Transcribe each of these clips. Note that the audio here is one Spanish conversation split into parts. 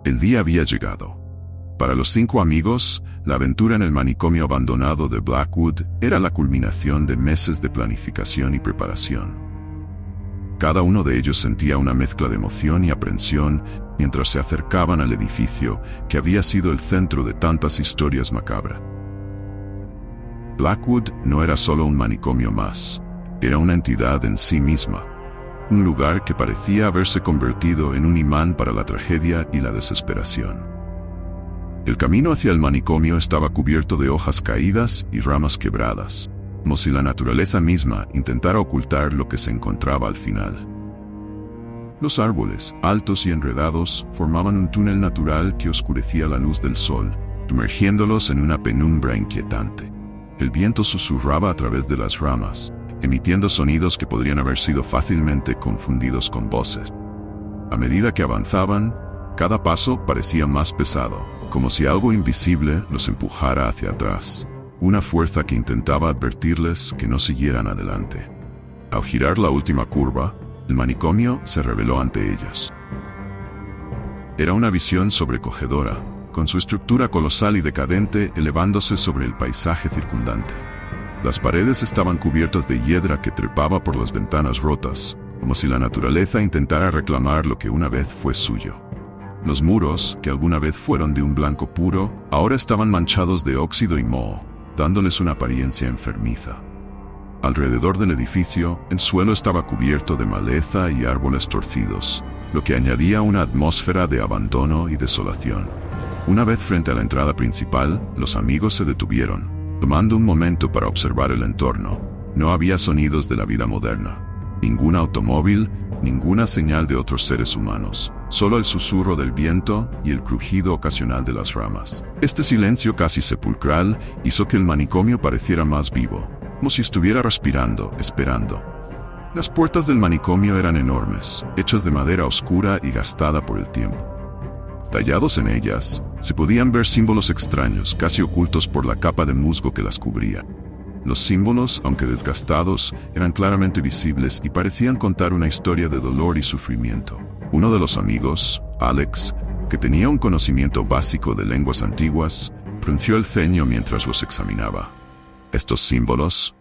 El día había llegado. Para los 5 amigos, la aventura en el manicomio abandonado de Blackwood era la culminación de meses de planificación y preparación. Cada uno de ellos sentía una mezcla de emoción y aprensión mientras se acercaban al edificio que había sido el centro de tantas historias macabras. Blackwood no era solo un manicomio más, era una entidad en sí misma. Un lugar que parecía haberse convertido en un imán para la tragedia y la desesperación. El camino hacia el manicomio estaba cubierto de hojas caídas y ramas quebradas, como si la naturaleza misma intentara ocultar lo que se encontraba al final. Los árboles, altos y enredados, formaban un túnel natural que oscurecía la luz del sol, sumergiéndolos en una penumbra inquietante. El viento susurraba a través de las ramas, emitiendo sonidos que podrían haber sido fácilmente confundidos con voces. A medida que avanzaban, cada paso parecía más pesado, como si algo invisible los empujara hacia atrás, una fuerza que intentaba advertirles que no siguieran adelante. Al girar la última curva, el manicomio se reveló ante ellos. Era una visión sobrecogedora, con su estructura colosal y decadente elevándose sobre el paisaje circundante. Las paredes estaban cubiertas de hiedra que trepaba por las ventanas rotas, como si la naturaleza intentara reclamar lo que una vez fue suyo. Los muros, que alguna vez fueron de un blanco puro, ahora estaban manchados de óxido y moho, dándoles una apariencia enfermiza. Alrededor del edificio, el suelo estaba cubierto de maleza y árboles torcidos, lo que añadía una atmósfera de abandono y desolación. Una vez frente a la entrada principal, los amigos se detuvieron, tomando un momento para observar el entorno. No había sonidos de la vida moderna. Ningún automóvil, ninguna señal de otros seres humanos. Solo el susurro del viento y el crujido ocasional de las ramas. Este silencio casi sepulcral hizo que el manicomio pareciera más vivo, como si estuviera respirando, esperando. Las puertas del manicomio eran enormes, hechas de madera oscura y gastada por el tiempo. Tallados en ellas, se podían ver símbolos extraños, casi ocultos por la capa de musgo que las cubría. Los símbolos, aunque desgastados, eran claramente visibles y parecían contar una historia de dolor y sufrimiento. Uno de los amigos, Alex, que tenía un conocimiento básico de lenguas antiguas, frunció el ceño mientras los examinaba. «Estos símbolos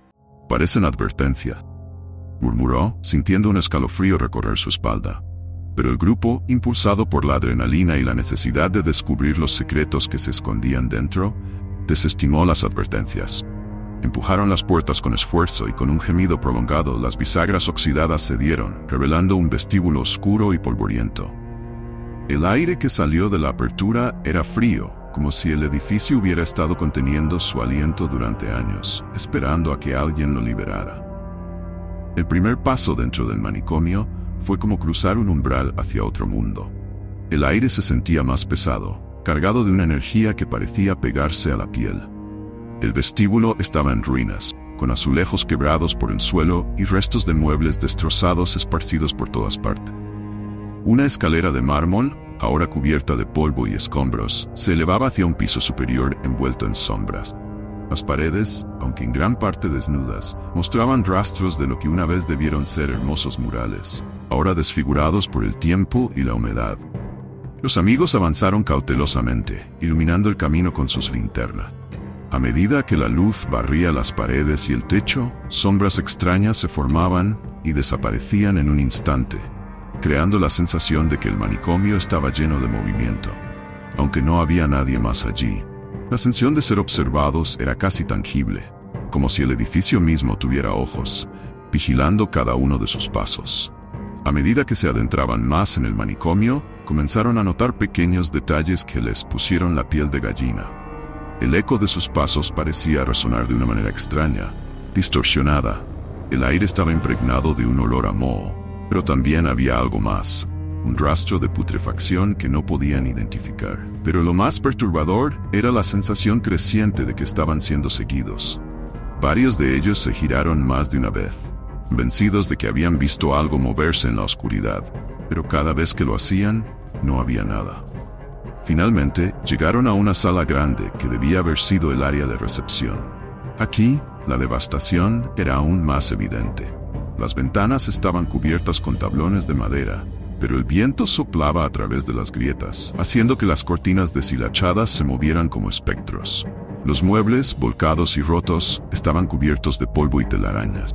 parecen advertencia», murmuró, sintiendo un escalofrío recorrer su espalda. Pero el grupo, impulsado por la adrenalina y la necesidad de descubrir los secretos que se escondían dentro, desestimó las advertencias. Empujaron las puertas con esfuerzo y con un gemido prolongado las bisagras oxidadas cedieron, revelando un vestíbulo oscuro y polvoriento. El aire que salió de la apertura era frío, como si el edificio hubiera estado conteniendo su aliento durante años, esperando a que alguien lo liberara. El primer paso dentro del manicomio fue como cruzar un umbral hacia otro mundo. El aire se sentía más pesado, cargado de una energía que parecía pegarse a la piel. El vestíbulo estaba en ruinas, con azulejos quebrados por el suelo y restos de muebles destrozados esparcidos por todas partes. Una escalera de mármol, ahora cubierta de polvo y escombros, se elevaba hacia un piso superior envuelto en sombras. Las paredes, aunque en gran parte desnudas, mostraban rastros de lo que una vez debieron ser hermosos murales, ahora desfigurados por el tiempo y la humedad. Los amigos avanzaron cautelosamente, iluminando el camino con sus linternas. A medida que la luz barría las paredes y el techo, sombras extrañas se formaban y desaparecían en un instante, creando la sensación de que el manicomio estaba lleno de movimiento. Aunque no había nadie más allí, la sensación de ser observados era casi tangible, como si el edificio mismo tuviera ojos, vigilando cada uno de sus pasos. A medida que se adentraban más en el manicomio, comenzaron a notar pequeños detalles que les pusieron la piel de gallina. El eco de sus pasos parecía resonar de una manera extraña, distorsionada. El aire estaba impregnado de un olor a moho, pero también había algo más, un rastro de putrefacción que no podían identificar. Pero lo más perturbador era la sensación creciente de que estaban siendo seguidos. Varios de ellos se giraron más de una vez, convencidos de que habían visto algo moverse en la oscuridad, pero cada vez que lo hacían, no había nada. Finalmente, llegaron a una sala grande que debía haber sido el área de recepción. Aquí, la devastación era aún más evidente. Las ventanas estaban cubiertas con tablones de madera, pero el viento soplaba a través de las grietas, haciendo que las cortinas deshilachadas se movieran como espectros. Los muebles, volcados y rotos, estaban cubiertos de polvo y telarañas.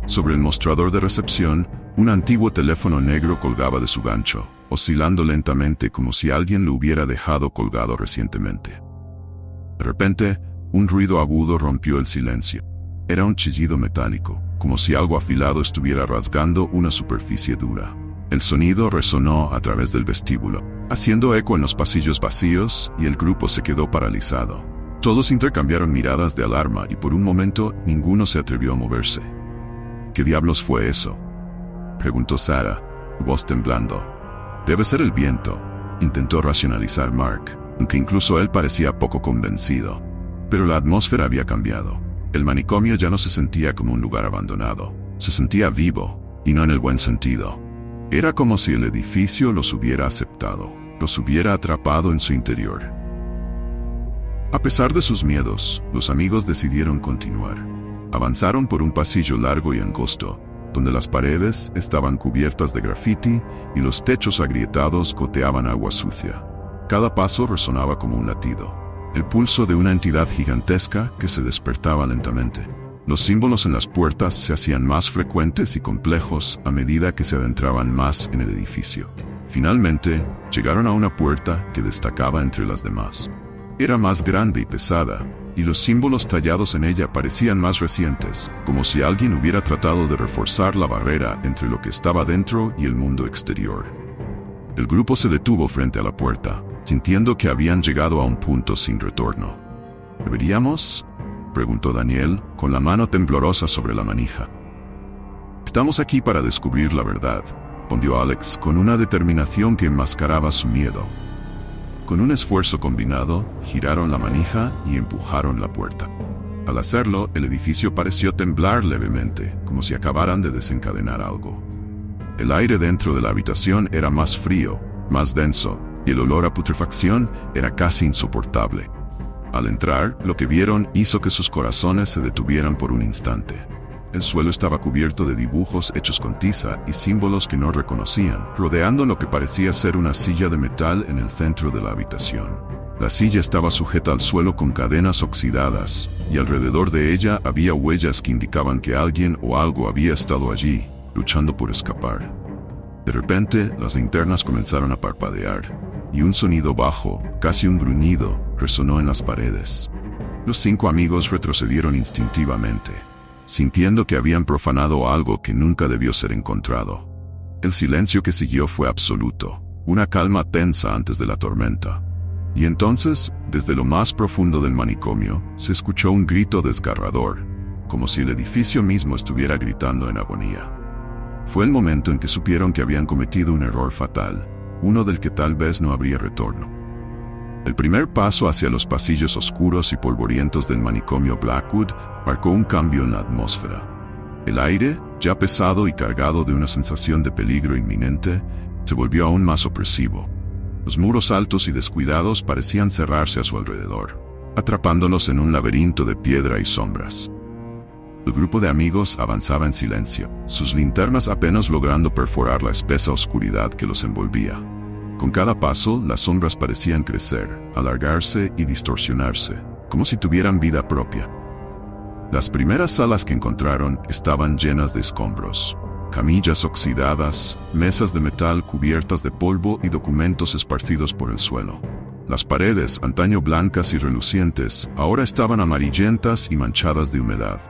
Sobre el mostrador de recepción, un antiguo teléfono negro colgaba de su gancho, oscilando lentamente como si alguien lo hubiera dejado colgado recientemente. De repente, un ruido agudo rompió el silencio. Era un chillido metálico, como si algo afilado estuviera rasgando una superficie dura. El sonido resonó a través del vestíbulo, haciendo eco en los pasillos vacíos, y el grupo se quedó paralizado. Todos intercambiaron miradas de alarma y por un momento ninguno se atrevió a moverse. ¿Qué diablos fue eso?, preguntó Sarah, su voz temblando. Debe ser el viento, intentó racionalizar Mark, aunque incluso él parecía poco convencido. Pero la atmósfera había cambiado. El manicomio ya no se sentía como un lugar abandonado. Se sentía vivo, y no en el buen sentido. Era como si el edificio los hubiera aceptado, los hubiera atrapado en su interior. A pesar de sus miedos, los amigos decidieron continuar. Avanzaron por un pasillo largo y angosto, donde las paredes estaban cubiertas de grafiti y los techos agrietados goteaban agua sucia. Cada paso resonaba como un latido, el pulso de una entidad gigantesca que se despertaba lentamente. Los símbolos en las puertas se hacían más frecuentes y complejos a medida que se adentraban más en el edificio. Finalmente, llegaron a una puerta que destacaba entre las demás. Era más grande y pesada, y los símbolos tallados en ella parecían más recientes, como si alguien hubiera tratado de reforzar la barrera entre lo que estaba dentro y el mundo exterior. El grupo se detuvo frente a la puerta, sintiendo que habían llegado a un punto sin retorno. ¿Deberíamos?, preguntó Daniel, con la mano temblorosa sobre la manija. Estamos aquí para descubrir la verdad, respondió Alex con una determinación que enmascaraba su miedo. Con un esfuerzo combinado, giraron la manija y empujaron la puerta. Al hacerlo, el edificio pareció temblar levemente, como si acabaran de desencadenar algo. El aire dentro de la habitación era más frío, más denso, y el olor a putrefacción era casi insoportable. Al entrar, lo que vieron hizo que sus corazones se detuvieran por un instante. El suelo estaba cubierto de dibujos hechos con tiza y símbolos que no reconocían, rodeando lo que parecía ser una silla de metal en el centro de la habitación. La silla estaba sujeta al suelo con cadenas oxidadas, y alrededor de ella había huellas que indicaban que alguien o algo había estado allí, luchando por escapar. De repente, las linternas comenzaron a parpadear, y un sonido bajo, casi un gruñido, resonó en las paredes. Los 5 amigos retrocedieron instintivamente, sintiendo que habían profanado algo que nunca debió ser encontrado. El silencio que siguió fue absoluto, una calma tensa antes de la tormenta. Y entonces, desde lo más profundo del manicomio, se escuchó un grito desgarrador, como si el edificio mismo estuviera gritando en agonía. Fue el momento en que supieron que habían cometido un error fatal, uno del que tal vez no habría retorno. El primer paso hacia los pasillos oscuros y polvorientos del manicomio Blackwood marcó un cambio en la atmósfera. El aire, ya pesado y cargado de una sensación de peligro inminente, se volvió aún más opresivo. Los muros altos y descuidados parecían cerrarse a su alrededor, atrapándolos en un laberinto de piedra y sombras. El grupo de amigos avanzaba en silencio, sus linternas apenas logrando perforar la espesa oscuridad que los envolvía. Con cada paso, las sombras parecían crecer, alargarse y distorsionarse, como si tuvieran vida propia. Las primeras salas que encontraron estaban llenas de escombros, camillas oxidadas, mesas de metal cubiertas de polvo y documentos esparcidos por el suelo. Las paredes, antaño blancas y relucientes, ahora estaban amarillentas y manchadas de humedad.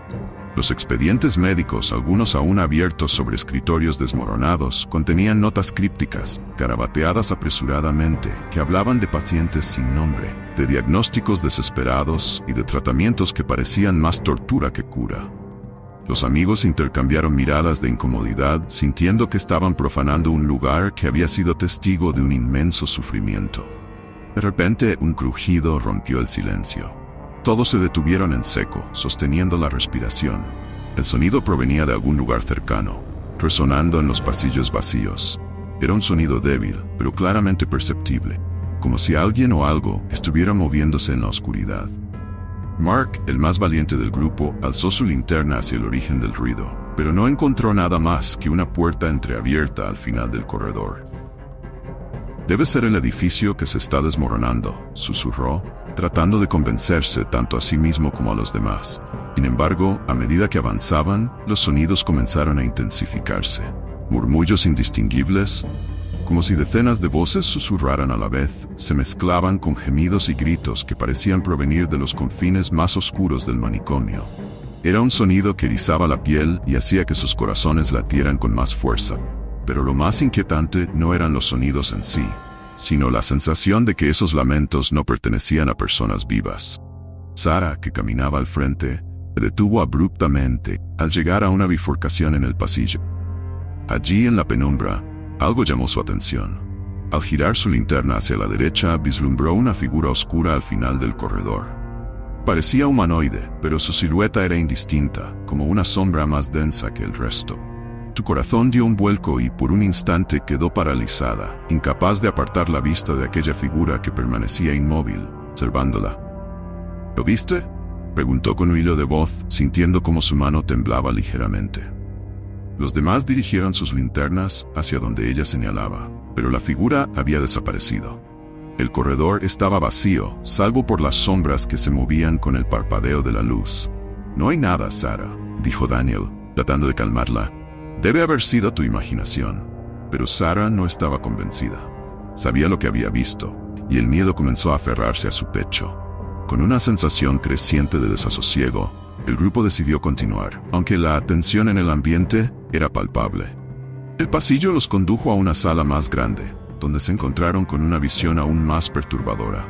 Los expedientes médicos, algunos aún abiertos sobre escritorios desmoronados, contenían notas crípticas, garabateadas apresuradamente, que hablaban de pacientes sin nombre, de diagnósticos desesperados y de tratamientos que parecían más tortura que cura. Los amigos intercambiaron miradas de incomodidad, sintiendo que estaban profanando un lugar que había sido testigo de un inmenso sufrimiento. De repente, un crujido rompió el silencio. Todos se detuvieron en seco, sosteniendo la respiración. El sonido provenía de algún lugar cercano, resonando en los pasillos vacíos. Era un sonido débil, pero claramente perceptible, como si alguien o algo estuviera moviéndose en la oscuridad. Mark, el más valiente del grupo, alzó su linterna hacia el origen del ruido. pero no encontró nada más que una puerta entreabierta al final del corredor. «Debe ser el edificio que se está desmoronando», susurró, tratando de convencerse tanto a sí mismo como a los demás. Sin embargo, a medida que avanzaban, los sonidos comenzaron a intensificarse. Murmullos indistinguibles, como si decenas de voces susurraran a la vez, se mezclaban con gemidos y gritos que parecían provenir de los confines más oscuros del manicomio. Era un sonido que erizaba la piel y hacía que sus corazones latieran con más fuerza. Pero lo más inquietante no eran los sonidos en sí, sino la sensación de que esos lamentos no pertenecían a personas vivas. Sarah, que caminaba al frente, se detuvo abruptamente al llegar a una bifurcación en el pasillo. Allí en la penumbra, algo llamó su atención. Al girar su linterna hacia la derecha, vislumbró una figura oscura al final del corredor. Parecía humanoide, pero su silueta era indistinta, como una sombra más densa que el resto. Tu corazón dio un vuelco y por un instante quedó paralizada, incapaz de apartar la vista de aquella figura que permanecía inmóvil, observándola. ¿Lo viste?, preguntó con un hilo de voz, sintiendo como su mano temblaba ligeramente. Los demás dirigieron sus linternas hacia donde ella señalaba, pero la figura había desaparecido. El corredor estaba vacío, salvo por las sombras que se movían con el parpadeo de la luz. «No hay nada, Sarah», dijo Daniel, tratando de calmarla. «Debe haber sido tu imaginación». Pero Sarah no estaba convencida. Sabía lo que había visto, y el miedo comenzó a aferrarse a su pecho. Con una sensación creciente de desasosiego, el grupo decidió continuar, aunque la tensión en el ambiente era palpable. El pasillo los condujo a una sala más grande, donde se encontraron con una visión aún más perturbadora.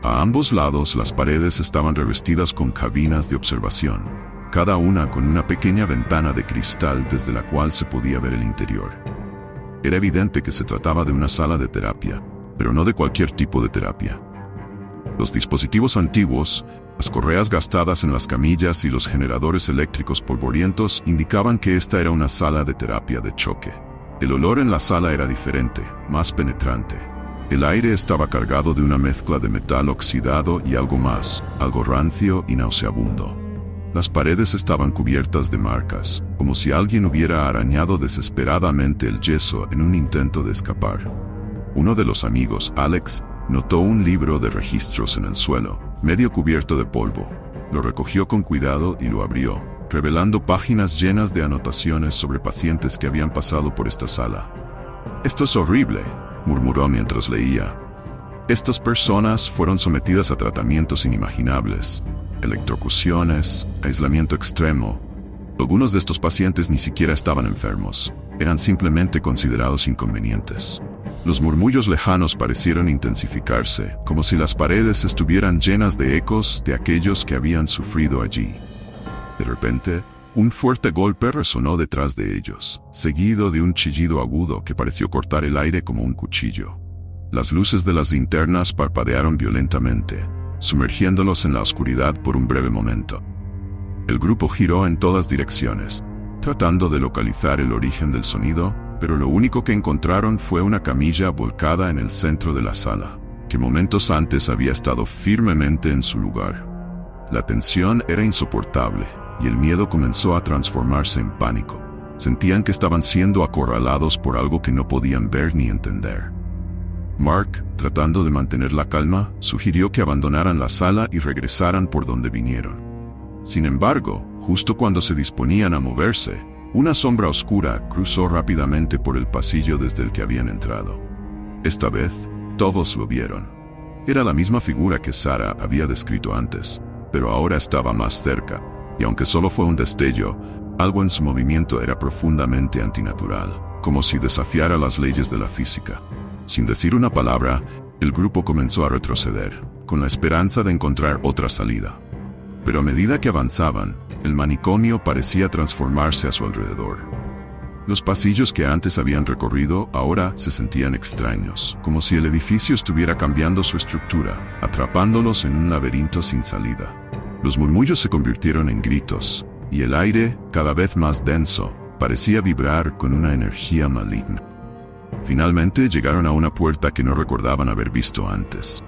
A ambos lados las paredes estaban revestidas con cabinas de observación, cada una con una pequeña ventana de cristal desde la cual se podía ver el interior. Era evidente que se trataba de una sala de terapia, pero no de cualquier tipo de terapia. Los dispositivos antiguos, las correas gastadas en las camillas y los generadores eléctricos polvorientos indicaban que esta era una sala de terapia de choque. El olor en la sala era diferente, más penetrante. El aire estaba cargado de una mezcla de metal oxidado y algo más, algo rancio y nauseabundo. Las paredes estaban cubiertas de marcas, como si alguien hubiera arañado desesperadamente el yeso en un intento de escapar. Uno de los amigos, Alex, notó un libro de registros en el suelo, medio cubierto de polvo. Lo recogió con cuidado y lo abrió, revelando páginas llenas de anotaciones sobre pacientes que habían pasado por esta sala. «Esto es horrible», murmuró mientras leía. «Estas personas fueron sometidas a tratamientos inimaginables, electrocuciones, aislamiento extremo. Algunos de estos pacientes ni siquiera estaban enfermos, eran simplemente considerados inconvenientes». Los murmullos lejanos parecieron intensificarse, como si las paredes estuvieran llenas de ecos de aquellos que habían sufrido allí. De repente, un fuerte golpe resonó detrás de ellos, seguido de un chillido agudo que pareció cortar el aire como un cuchillo. Las luces de las linternas parpadearon violentamente, sumergiéndolos en la oscuridad por un breve momento. El grupo giró en todas direcciones, tratando de localizar el origen del sonido, pero lo único que encontraron fue una camilla volcada en el centro de la sala, que momentos antes había estado firmemente en su lugar. La tensión era insoportable, y el miedo comenzó a transformarse en pánico. Sentían que estaban siendo acorralados por algo que no podían ver ni entender. Mark, tratando de mantener la calma, sugirió que abandonaran la sala y regresaran por donde vinieron. Sin embargo, justo cuando se disponían a moverse, una sombra oscura cruzó rápidamente por el pasillo desde el que habían entrado. Esta vez, todos lo vieron. Era la misma figura que Sarah había descrito antes, pero ahora estaba más cerca, y aunque solo fue un destello, algo en su movimiento era profundamente antinatural, como si desafiara las leyes de la física. Sin decir una palabra, el grupo comenzó a retroceder, con la esperanza de encontrar otra salida. Pero a medida que avanzaban, el manicomio parecía transformarse a su alrededor. Los pasillos que antes habían recorrido ahora se sentían extraños, como si el edificio estuviera cambiando su estructura, atrapándolos en un laberinto sin salida. Los murmullos se convirtieron en gritos, y el aire, cada vez más denso, parecía vibrar con una energía maligna. Finalmente llegaron a una puerta que no recordaban haber visto antes.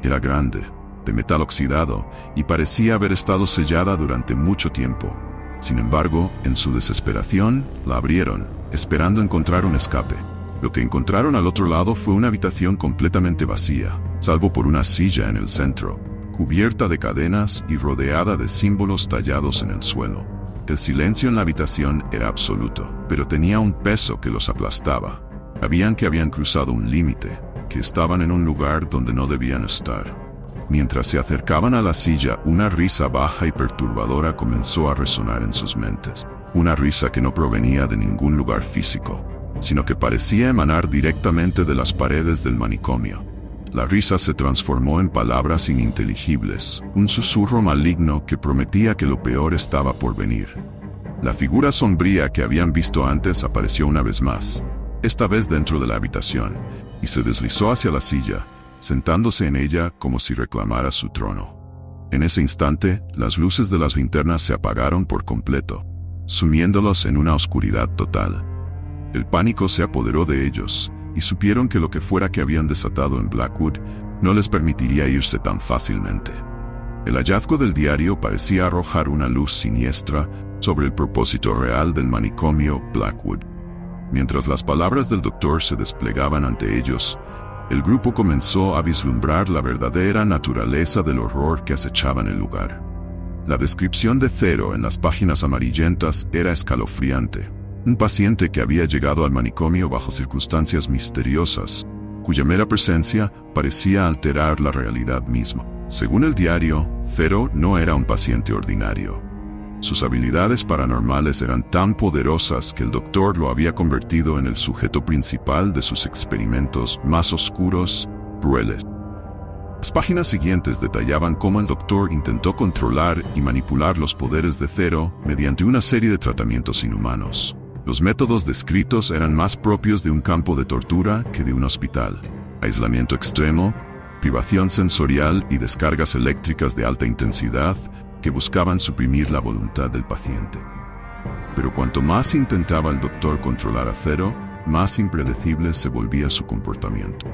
Era grande, de metal oxidado, y parecía haber estado sellada durante mucho tiempo. Sin embargo, en su desesperación, la abrieron, esperando encontrar un escape. Lo que encontraron al otro lado fue una habitación completamente vacía, salvo por una silla en el centro, cubierta de cadenas y rodeada de símbolos tallados en el suelo. El silencio en la habitación era absoluto, pero tenía un peso que los aplastaba. Sabían que habían cruzado un límite, que estaban en un lugar donde no debían estar. Mientras se acercaban a la silla, una risa baja y perturbadora comenzó a resonar en sus mentes. Una risa que no provenía de ningún lugar físico, sino que parecía emanar directamente de las paredes del manicomio. La risa se transformó en palabras ininteligibles, un susurro maligno que prometía que lo peor estaba por venir. La figura sombría que habían visto antes apareció una vez más, esta vez dentro de la habitación, y se deslizó hacia la silla, sentándose en ella como si reclamara su trono. En ese instante, las luces de las linternas se apagaron por completo, sumiéndolos en una oscuridad total. El pánico se apoderó de ellos, y supieron que lo que fuera que habían desatado en Blackwood no les permitiría irse tan fácilmente. El hallazgo del diario parecía arrojar una luz siniestra sobre el propósito real del manicomio Blackwood. Mientras las palabras del doctor se desplegaban ante ellos, el grupo comenzó a vislumbrar la verdadera naturaleza del horror que acechaba en el lugar. La descripción de Zero en las páginas amarillentas era escalofriante. Un paciente que había llegado al manicomio bajo circunstancias misteriosas, cuya mera presencia parecía alterar la realidad misma. Según el diario, Zero no era un paciente ordinario. Sus habilidades paranormales eran tan poderosas que el doctor lo había convertido en el sujeto principal de sus experimentos más oscuros, crueles. Las páginas siguientes detallaban cómo el doctor intentó controlar y manipular los poderes de Zero mediante una serie de tratamientos inhumanos. Los métodos descritos eran más propios de un campo de tortura que de un hospital. Aislamiento extremo, privación sensorial y descargas eléctricas de alta intensidad que buscaban suprimir la voluntad del paciente. Pero cuanto más intentaba el doctor controlar a Zero, más impredecible se volvía su comportamiento.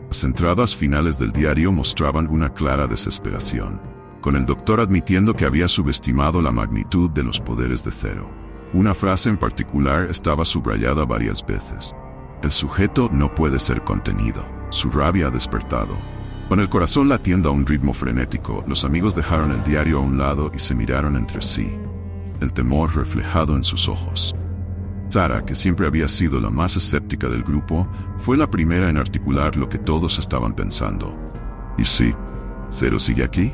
Las entradas finales del diario mostraban una clara desesperación, con el doctor admitiendo que había subestimado la magnitud de los poderes de Zero. Una frase en particular estaba subrayada varias veces. El sujeto no puede ser contenido. Su rabia ha despertado. Con el corazón latiendo a un ritmo frenético, los amigos dejaron el diario a un lado y se miraron entre sí, el temor reflejado en sus ojos. Sarah, que siempre había sido la más escéptica del grupo, fue la primera en articular lo que todos estaban pensando. ¿Y sí, Zero sigue aquí?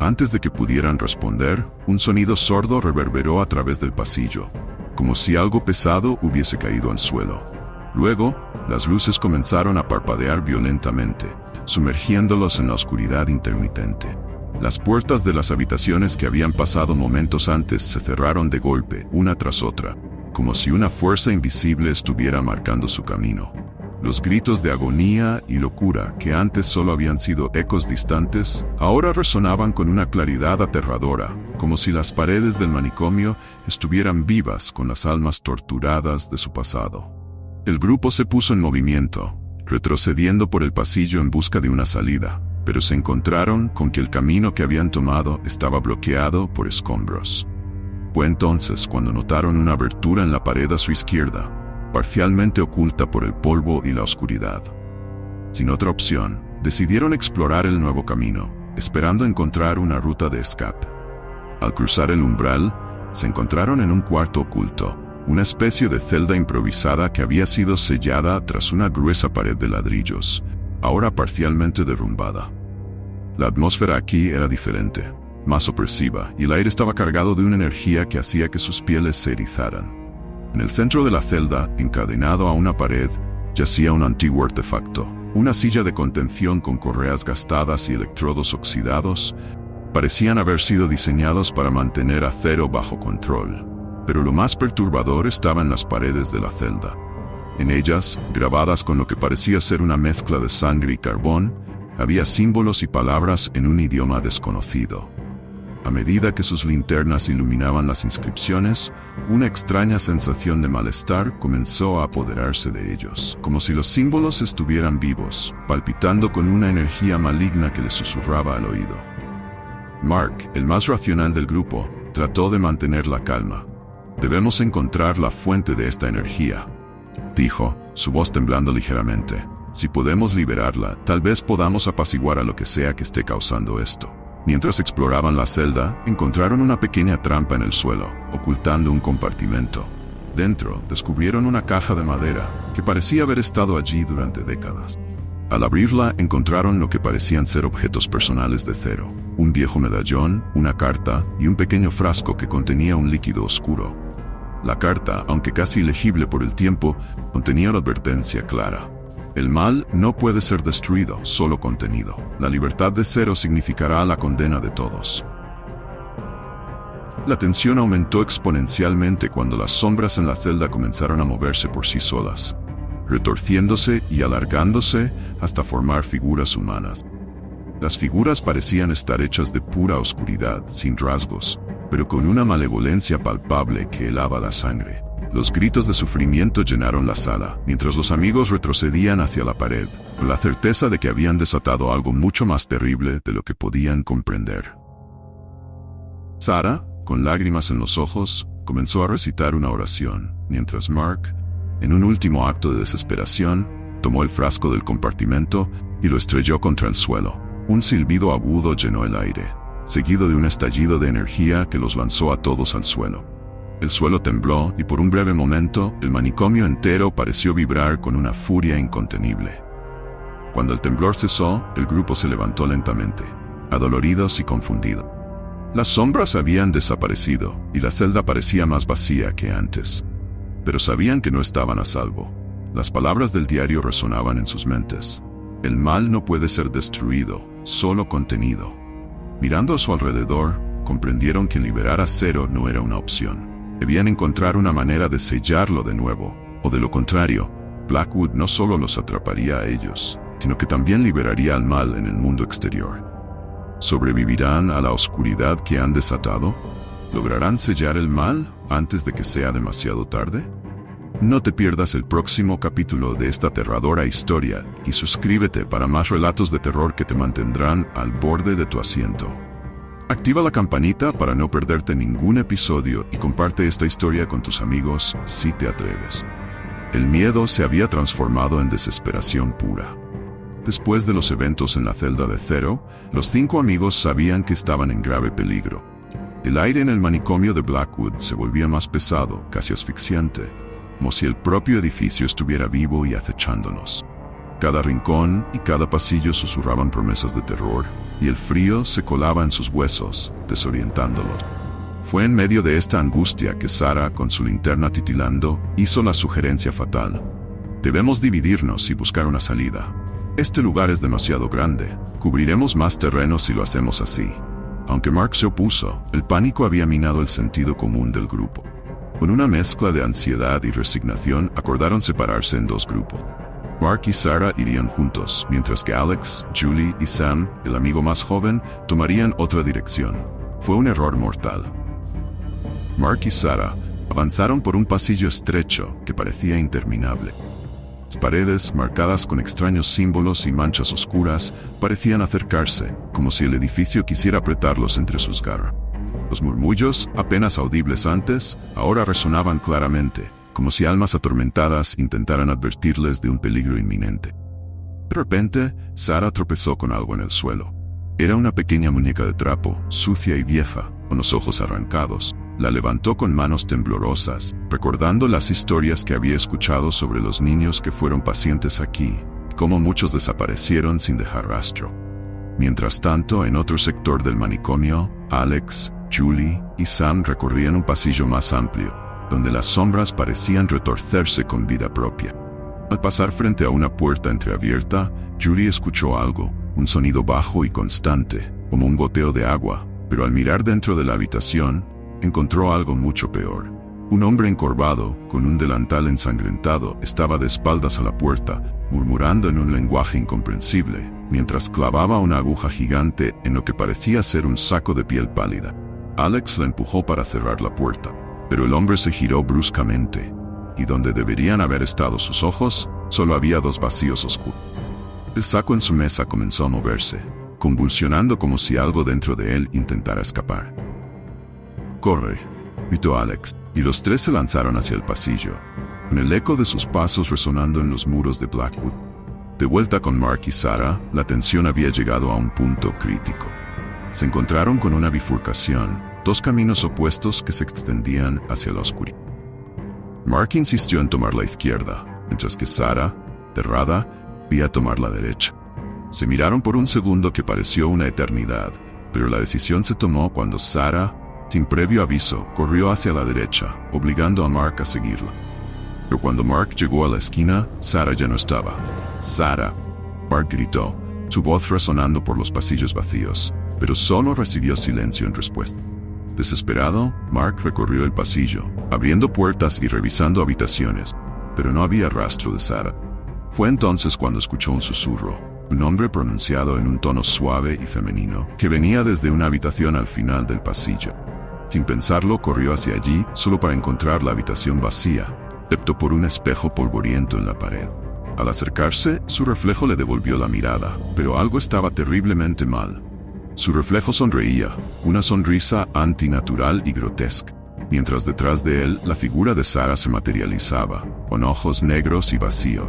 Antes de que pudieran responder, un sonido sordo reverberó a través del pasillo, como si algo pesado hubiese caído al suelo. Luego, las luces comenzaron a parpadear violentamente, sumergiéndolos en la oscuridad intermitente. Las puertas de las habitaciones que habían pasado momentos antes se cerraron de golpe, una tras otra, como si una fuerza invisible estuviera marcando su camino. Los gritos de agonía y locura, que antes solo habían sido ecos distantes, ahora resonaban con una claridad aterradora, como si las paredes del manicomio estuvieran vivas con las almas torturadas de su pasado. El grupo se puso en movimiento, retrocediendo por el pasillo en busca de una salida, pero se encontraron con que el camino que habían tomado estaba bloqueado por escombros. Fue entonces cuando notaron una abertura en la pared a su izquierda, parcialmente oculta por el polvo y la oscuridad. Sin otra opción, decidieron explorar el nuevo camino, esperando encontrar una ruta de escape. Al cruzar el umbral, se encontraron en un cuarto oculto, una especie de celda improvisada que había sido sellada tras una gruesa pared de ladrillos, ahora parcialmente derrumbada. La atmósfera aquí era diferente, más opresiva, y el aire estaba cargado de una energía que hacía que sus pieles se erizaran. En el centro de la celda, encadenado a una pared, yacía un antiguo artefacto, una silla de contención con correas gastadas y electrodos oxidados. Parecían haber sido diseñados para mantener a Zero bajo control. Pero lo más perturbador estaba en las paredes de la celda. En ellas, grabadas con lo que parecía ser una mezcla de sangre y carbón, había símbolos y palabras en un idioma desconocido. A medida que sus linternas iluminaban las inscripciones, una extraña sensación de malestar comenzó a apoderarse de ellos, como si los símbolos estuvieran vivos, palpitando con una energía maligna que les susurraba al oído. Mark, el más racional del grupo, trató de mantener la calma. «Debemos encontrar la fuente de esta energía», dijo, su voz temblando ligeramente. «Si podemos liberarla, tal vez podamos apaciguar a lo que sea que esté causando esto». Mientras exploraban la celda, encontraron una pequeña trampa en el suelo, ocultando un compartimento. Dentro, descubrieron una caja de madera, que parecía haber estado allí durante décadas. Al abrirla, encontraron lo que parecían ser objetos personales de Zero: un viejo medallón, una carta y un pequeño frasco que contenía un líquido oscuro. La carta, aunque casi ilegible por el tiempo, contenía la advertencia clara: el mal no puede ser destruido, solo contenido. La libertad de Zero significará la condena de todos. La tensión aumentó exponencialmente cuando las sombras en la celda comenzaron a moverse por sí solas, retorciéndose y alargándose hasta formar figuras humanas. Las figuras parecían estar hechas de pura oscuridad, sin rasgos, pero con una malevolencia palpable que helaba la sangre. Los gritos de sufrimiento llenaron la sala, mientras los amigos retrocedían hacia la pared, con la certeza de que habían desatado algo mucho más terrible de lo que podían comprender. Sarah, con lágrimas en los ojos, comenzó a recitar una oración, mientras Mark, en un último acto de desesperación, tomó el frasco del compartimento y lo estrelló contra el suelo. Un silbido agudo llenó el aire, seguido de un estallido de energía que los lanzó a todos al suelo. El suelo tembló y por un breve momento el manicomio entero pareció vibrar con una furia incontenible. Cuando el temblor cesó, el grupo se levantó lentamente, adoloridos y confundidos. Las sombras habían desaparecido y la celda parecía más vacía que antes. Pero sabían que no estaban a salvo. Las palabras del diario resonaban en sus mentes. El mal no puede ser destruido, solo contenido. Mirando a su alrededor, comprendieron que liberar a Zero no era una opción. Debían encontrar una manera de sellarlo de nuevo, o de lo contrario, Blackwood no solo los atraparía a ellos, sino que también liberaría al mal en el mundo exterior. ¿Sobrevivirán a la oscuridad que han desatado? ¿Lograrán sellar el mal antes de que sea demasiado tarde? No te pierdas el próximo capítulo de esta aterradora historia y suscríbete para más relatos de terror que te mantendrán al borde de tu asiento. Activa la campanita para no perderte ningún episodio y comparte esta historia con tus amigos si te atreves. El miedo se había transformado en desesperación pura. Después de los eventos en la celda de Zero, los 5 amigos sabían que estaban en grave peligro. El aire en el manicomio de Blackwood se volvía más pesado, casi asfixiante, como si el propio edificio estuviera vivo y acechándonos. Cada rincón y cada pasillo susurraban promesas de terror, y el frío se colaba en sus huesos, desorientándolos. Fue en medio de esta angustia que Sarah, con su linterna titilando, hizo la sugerencia fatal: debemos dividirnos y buscar una salida. Este lugar es demasiado grande, cubriremos más terreno si lo hacemos así. Aunque Mark se opuso, el pánico había minado el sentido común del grupo. Con una mezcla de ansiedad y resignación, acordaron separarse en 2 grupos. Mark y Sarah irían juntos, mientras que Alex, Julie y Sam, el amigo más joven, tomarían otra dirección. Fue un error mortal. Mark y Sarah avanzaron por un pasillo estrecho que parecía interminable. Las paredes, marcadas con extraños símbolos y manchas oscuras, parecían acercarse, como si el edificio quisiera apretarlos entre sus garras. Los murmullos, apenas audibles antes, ahora resonaban claramente, como si almas atormentadas intentaran advertirles de un peligro inminente. De repente, Sarah tropezó con algo en el suelo. Era una pequeña muñeca de trapo, sucia y vieja, con los ojos arrancados. La levantó con manos temblorosas, recordando las historias que había escuchado sobre los niños que fueron pacientes aquí, y cómo muchos desaparecieron sin dejar rastro. Mientras tanto, en otro sector del manicomio, Alex, Julie y Sam recorrían un pasillo más amplio, donde las sombras parecían retorcerse con vida propia. Al pasar frente a una puerta entreabierta, Julie escuchó algo, un sonido bajo y constante, como un goteo de agua, pero al mirar dentro de la habitación, encontró algo mucho peor. Un hombre encorvado, con un delantal ensangrentado, estaba de espaldas a la puerta, murmurando en un lenguaje incomprensible, mientras clavaba una aguja gigante en lo que parecía ser un saco de piel pálida. Alex la empujó para cerrar la puerta, pero el hombre se giró bruscamente, y donde deberían haber estado sus ojos, solo había 2 vacíos oscuros. El saco en su mesa comenzó a moverse, convulsionando como si algo dentro de él intentara escapar. «¡Corre!», gritó Alex, y los tres se lanzaron hacia el pasillo, con el eco de sus pasos resonando en los muros de Blackwood. De vuelta con Mark y Sarah, la tensión había llegado a un punto crítico. Se encontraron con una bifurcación, dos caminos opuestos que se extendían hacia la oscuridad. Mark insistió en tomar la izquierda, mientras que Sarah, aterrada, iba a tomar la derecha. Se miraron por un segundo que pareció una eternidad, pero la decisión se tomó cuando Sarah, sin previo aviso, corrió hacia la derecha, obligando a Mark a seguirla. Pero cuando Mark llegó a la esquina, Sarah ya no estaba. «¡Sarah!», Mark gritó, su voz resonando por los pasillos vacíos, pero solo recibió silencio en respuesta. Desesperado, Mark recorrió el pasillo, abriendo puertas y revisando habitaciones, pero no había rastro de Sarah. Fue entonces cuando escuchó un susurro, un nombre pronunciado en un tono suave y femenino, que venía desde una habitación al final del pasillo. Sin pensarlo, corrió hacia allí, solo para encontrar la habitación vacía, excepto por un espejo polvoriento en la pared. Al acercarse, su reflejo le devolvió la mirada, pero algo estaba terriblemente mal. Su reflejo sonreía, una sonrisa antinatural y grotesca, mientras detrás de él la figura de Sarah se materializaba, con ojos negros y vacíos.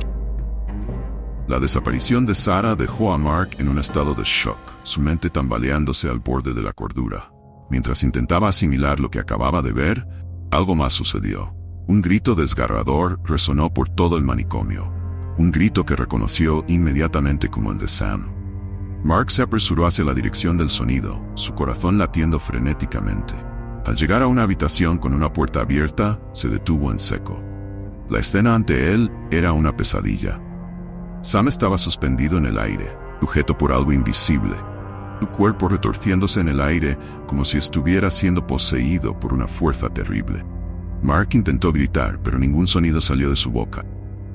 La desaparición de Sarah dejó a Mark en un estado de shock, su mente tambaleándose al borde de la cordura. Mientras intentaba asimilar lo que acababa de ver, algo más sucedió. Un grito desgarrador resonó por todo el manicomio, un grito que reconoció inmediatamente como el de Sam. Mark se apresuró hacia la dirección del sonido, su corazón latiendo frenéticamente. Al llegar a una habitación con una puerta abierta, se detuvo en seco. La escena ante él era una pesadilla. Sam estaba suspendido en el aire, sujeto por algo invisible, su cuerpo retorciéndose en el aire como si estuviera siendo poseído por una fuerza terrible. Mark intentó gritar, pero ningún sonido salió de su boca.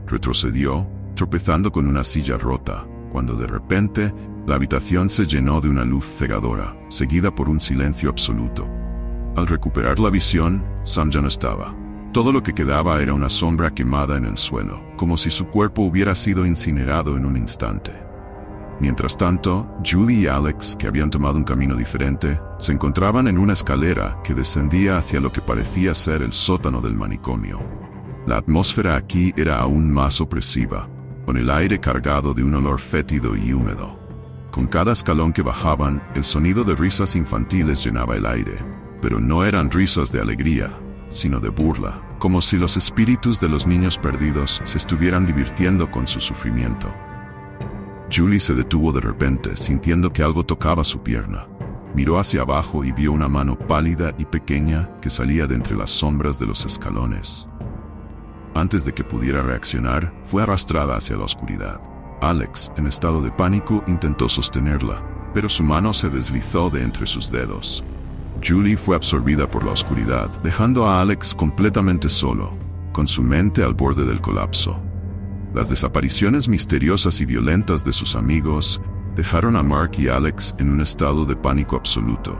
Retrocedió, tropezando con una silla rota, cuando de repente la habitación se llenó de una luz cegadora, seguida por un silencio absoluto. Al recuperar la visión, Sam ya no estaba. Todo lo que quedaba era una sombra quemada en el suelo, como si su cuerpo hubiera sido incinerado en un instante. Mientras tanto, Julie y Alex, que habían tomado un camino diferente, se encontraban en una escalera que descendía hacia lo que parecía ser el sótano del manicomio. La atmósfera aquí era aún más opresiva, con el aire cargado de un olor fétido y húmedo. Con cada escalón que bajaban, el sonido de risas infantiles llenaba el aire, pero no eran risas de alegría, sino de burla, como si los espíritus de los niños perdidos se estuvieran divirtiendo con su sufrimiento. Julie se detuvo de repente, sintiendo que algo tocaba su pierna. Miró hacia abajo y vio una mano pálida y pequeña que salía de entre las sombras de los escalones. Antes de que pudiera reaccionar, fue arrastrada hacia la oscuridad. Alex, en estado de pánico, intentó sostenerla, pero su mano se deslizó de entre sus dedos. Julie fue absorbida por la oscuridad, dejando a Alex completamente solo, con su mente al borde del colapso. Las desapariciones misteriosas y violentas de sus amigos dejaron a Mark y Alex en un estado de pánico absoluto.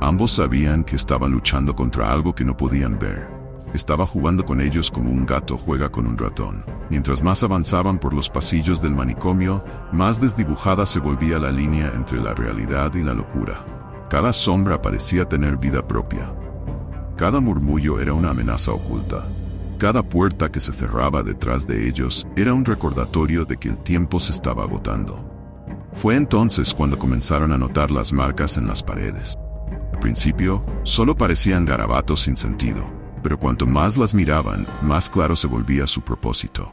Ambos sabían que estaban luchando contra algo que no podían ver. Estaba jugando con ellos como un gato juega con un ratón. Mientras más avanzaban por los pasillos del manicomio, más desdibujada se volvía la línea entre la realidad y la locura. Cada sombra parecía tener vida propia. Cada murmullo era una amenaza oculta. Cada puerta que se cerraba detrás de ellos era un recordatorio de que el tiempo se estaba agotando. Fue entonces cuando comenzaron a notar las marcas en las paredes. Al principio, solo parecían garabatos sin sentido, pero cuanto más las miraban, más claro se volvía su propósito.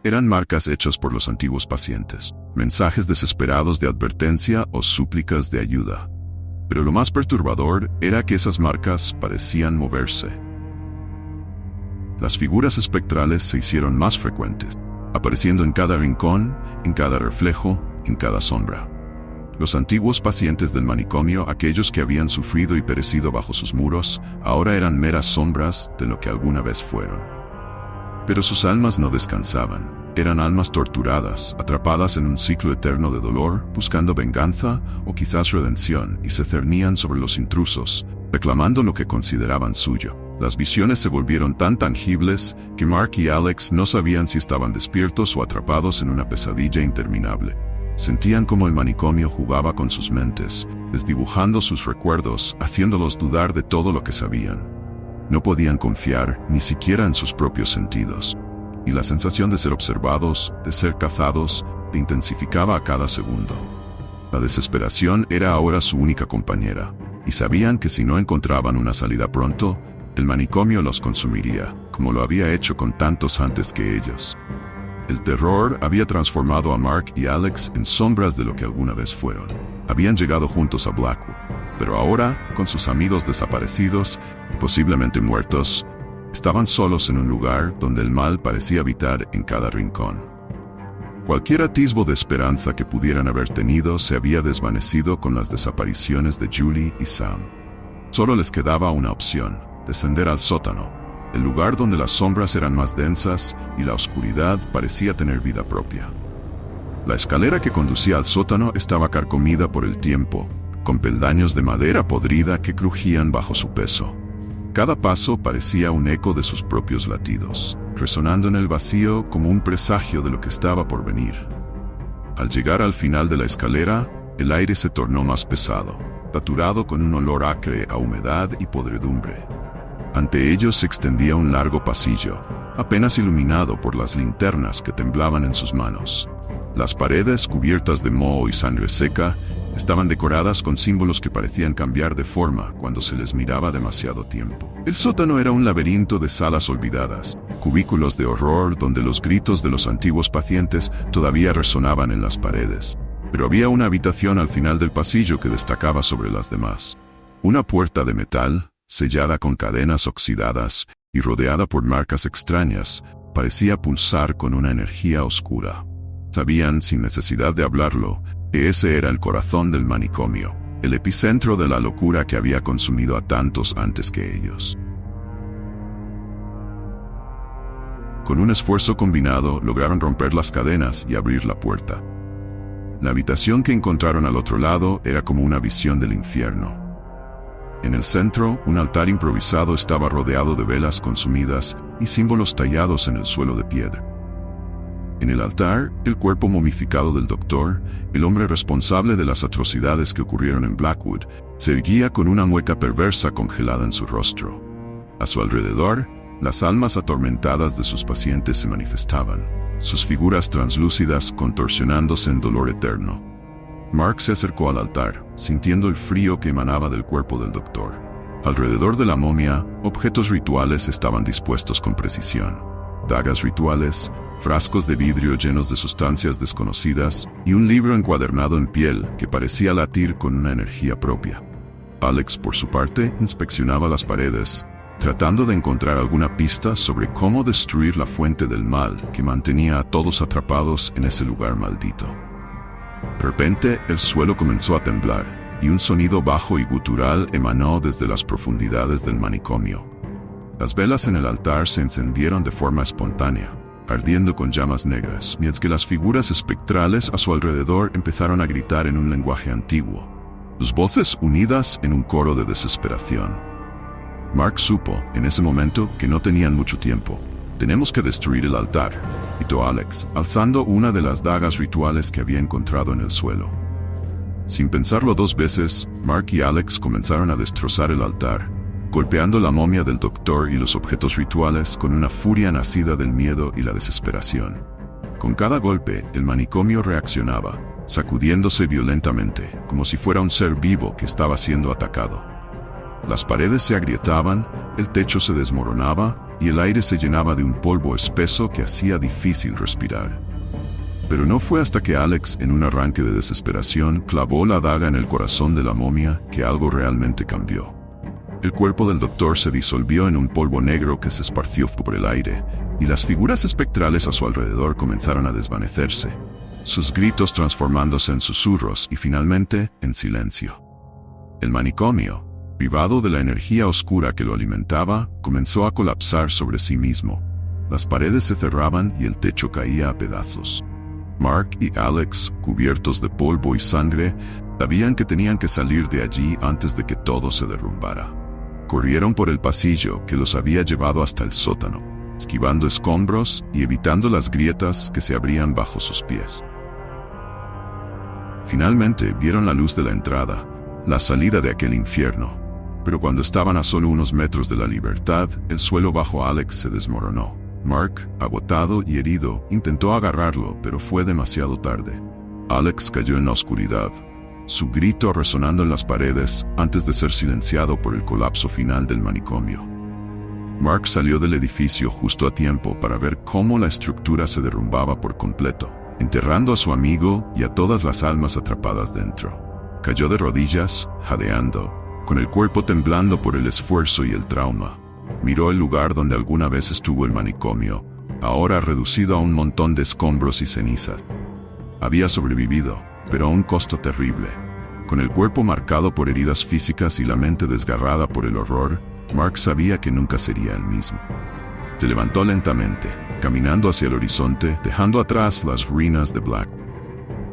Eran marcas hechas por los antiguos pacientes, mensajes desesperados de advertencia o súplicas de ayuda. Pero lo más perturbador era que esas marcas parecían moverse. Las figuras espectrales se hicieron más frecuentes, apareciendo en cada rincón, en cada reflejo, en cada sombra. Los antiguos pacientes del manicomio, aquellos que habían sufrido y perecido bajo sus muros, ahora eran meras sombras de lo que alguna vez fueron. Pero sus almas no descansaban. Eran almas torturadas, atrapadas en un ciclo eterno de dolor, buscando venganza o quizás redención, y se cernían sobre los intrusos, reclamando lo que consideraban suyo. Las visiones se volvieron tan tangibles que Mark y Alex no sabían si estaban despiertos o atrapados en una pesadilla interminable. Sentían como el manicomio jugaba con sus mentes, desdibujando sus recuerdos, haciéndolos dudar de todo lo que sabían. No podían confiar ni siquiera en sus propios sentidos, y la sensación de ser observados, de ser cazados, se intensificaba a cada segundo. La desesperación era ahora su única compañera, y sabían que si no encontraban una salida pronto, el manicomio los consumiría, como lo había hecho con tantos antes que ellos. El terror había transformado a Mark y Alex en sombras de lo que alguna vez fueron. Habían llegado juntos a Blackwood, pero ahora, con sus amigos desaparecidos y posiblemente muertos, estaban solos en un lugar donde el mal parecía habitar en cada rincón. Cualquier atisbo de esperanza que pudieran haber tenido se había desvanecido con las desapariciones de Julie y Sam. Solo les quedaba una opción: descender al sótano, el lugar donde las sombras eran más densas y la oscuridad parecía tener vida propia. La escalera que conducía al sótano estaba carcomida por el tiempo, con peldaños de madera podrida que crujían bajo su peso. Cada paso parecía un eco de sus propios latidos, resonando en el vacío como un presagio de lo que estaba por venir. Al llegar al final de la escalera, el aire se tornó más pesado, saturado con un olor acre a humedad y podredumbre. Ante ellos se extendía un largo pasillo, apenas iluminado por las linternas que temblaban en sus manos. Las paredes, cubiertas de moho y sangre seca, estaban decoradas con símbolos que parecían cambiar de forma cuando se les miraba demasiado tiempo. El sótano era un laberinto de salas olvidadas, cubículos de horror donde los gritos de los antiguos pacientes todavía resonaban en las paredes. Pero había una habitación al final del pasillo que destacaba sobre las demás. Una puerta de metal, sellada con cadenas oxidadas y rodeada por marcas extrañas, parecía pulsar con una energía oscura. Sabían, sin necesidad de hablarlo, que ese era el corazón del manicomio, el epicentro de la locura que había consumido a tantos antes que ellos. Con un esfuerzo combinado, lograron romper las cadenas y abrir la puerta. La habitación que encontraron al otro lado era como una visión del infierno. En el centro, un altar improvisado estaba rodeado de velas consumidas y símbolos tallados en el suelo de piedra. En el altar, el cuerpo momificado del doctor, el hombre responsable de las atrocidades que ocurrieron en Blackwood, se erguía con una mueca perversa congelada en su rostro. A su alrededor, las almas atormentadas de sus pacientes se manifestaban, sus figuras translúcidas contorsionándose en dolor eterno. Mark se acercó al altar, sintiendo el frío que emanaba del cuerpo del doctor. Alrededor de la momia, objetos rituales estaban dispuestos con precisión. Dagas rituales, frascos de vidrio llenos de sustancias desconocidas y un libro encuadernado en piel que parecía latir con una energía propia. Alex, por su parte, inspeccionaba las paredes, tratando de encontrar alguna pista sobre cómo destruir la fuente del mal que mantenía a todos atrapados en ese lugar maldito. De repente, el suelo comenzó a temblar, y un sonido bajo y gutural emanó desde las profundidades del manicomio. Las velas en el altar se encendieron de forma espontánea, ardiendo con llamas negras, mientras que las figuras espectrales a su alrededor empezaron a gritar en un lenguaje antiguo, sus voces unidas en un coro de desesperación. Mark supo, en ese momento, que no tenían mucho tiempo. «Tenemos que destruir el altar», gritó Alex, alzando una de las dagas rituales que había encontrado en el suelo. Sin pensarlo dos veces, Mark y Alex comenzaron a destrozar el altar, golpeando la momia del doctor y los objetos rituales con una furia nacida del miedo y la desesperación. Con cada golpe, el manicomio reaccionaba, sacudiéndose violentamente, como si fuera un ser vivo que estaba siendo atacado. Las paredes se agrietaban, el techo se desmoronaba y el aire se llenaba de un polvo espeso que hacía difícil respirar. Pero no fue hasta que Alex, en un arranque de desesperación, clavó la daga en el corazón de la momia que algo realmente cambió. El cuerpo del doctor se disolvió en un polvo negro que se esparció por el aire, y las figuras espectrales a su alrededor comenzaron a desvanecerse, sus gritos transformándose en susurros y finalmente en silencio. El manicomio, privado de la energía oscura que lo alimentaba, comenzó a colapsar sobre sí mismo. Las paredes se cerraban y el techo caía a pedazos. Mark y Alex, cubiertos de polvo y sangre, sabían que tenían que salir de allí antes de que todo se derrumbara. Corrieron por el pasillo que los había llevado hasta el sótano, esquivando escombros y evitando las grietas que se abrían bajo sus pies. Finalmente vieron la luz de la entrada, la salida de aquel infierno. Pero cuando estaban a solo unos metros de la libertad, el suelo bajo Alex se desmoronó. Mark, agotado y herido, intentó agarrarlo, pero fue demasiado tarde. Alex cayó en la oscuridad, su grito resonando en las paredes antes de ser silenciado por el colapso final del manicomio. Mark salió del edificio justo a tiempo para ver cómo la estructura se derrumbaba por completo, enterrando a su amigo y a todas las almas atrapadas dentro. Cayó de rodillas, jadeando, con el cuerpo temblando por el esfuerzo y el trauma. Miró el lugar donde alguna vez estuvo el manicomio, ahora reducido a un montón de escombros y cenizas. Había sobrevivido, pero a un costo terrible. Con el cuerpo marcado por heridas físicas y la mente desgarrada por el horror, Mark sabía que nunca sería el mismo. Se levantó lentamente, caminando hacia el horizonte, dejando atrás las ruinas de Blackwood.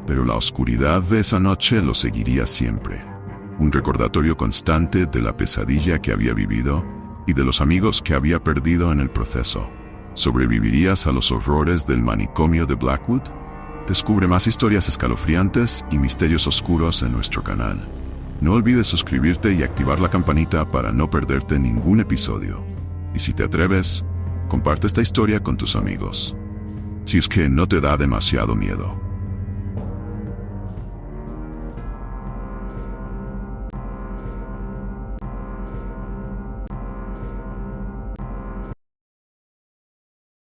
Pero la oscuridad de esa noche lo seguiría siempre. Un recordatorio constante de la pesadilla que había vivido y de los amigos que había perdido en el proceso. ¿Sobrevivirías a los horrores del manicomio de Blackwood? Descubre más historias escalofriantes y misterios oscuros en nuestro canal. No olvides suscribirte y activar la campanita para no perderte ningún episodio. Y si te atreves, comparte esta historia con tus amigos. Si es que no te da demasiado miedo.